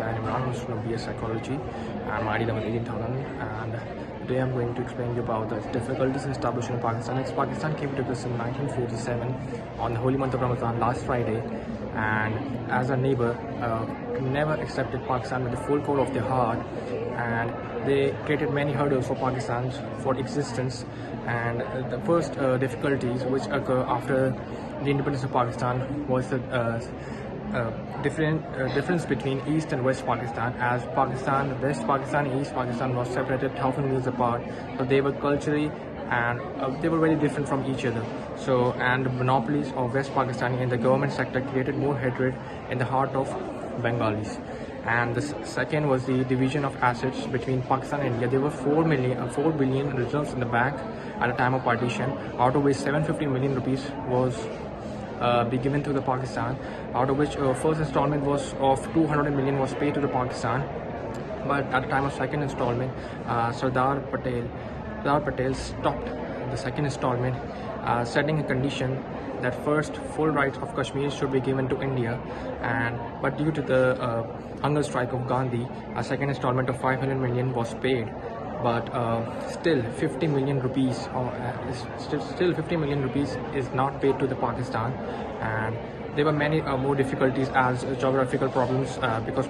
and Imran, who's from BS Psychology. I'm ID number 18,000, and today I'm going to explain you about the difficulties in establishing Pakistan. Pakistan came to this in 1947 on the holy month of Ramadan last Friday, and as a neighbor, never accepted Pakistan with the full core of their heart, and they created many hurdles for Pakistan for existence. And the first difficulties which occur after the independence of Pakistan was the difference between East and West Pakistan, as West Pakistan and East Pakistan was separated 1,000 miles apart. So they were culturally and they were very different from each other. So, and the monopolies of West Pakistan in the government sector created more hatred in the heart of Bengalis. And the second was the division of assets between Pakistan and India. There were 4 billion reserves in the bank at the time of partition, out of which 750 million rupees was be given to the Pakistan, out of which first installment was of 200 million was paid to the Pakistan. But at the time of second installment, Sardar Patel stopped the second installment, setting a condition that first full rights of Kashmir should be given to India, but due to the hunger strike of Gandhi, a second installment of 500 million was paid. But still 50 million rupees is not paid to the Pakistan, and there were many more difficulties as geographical problems because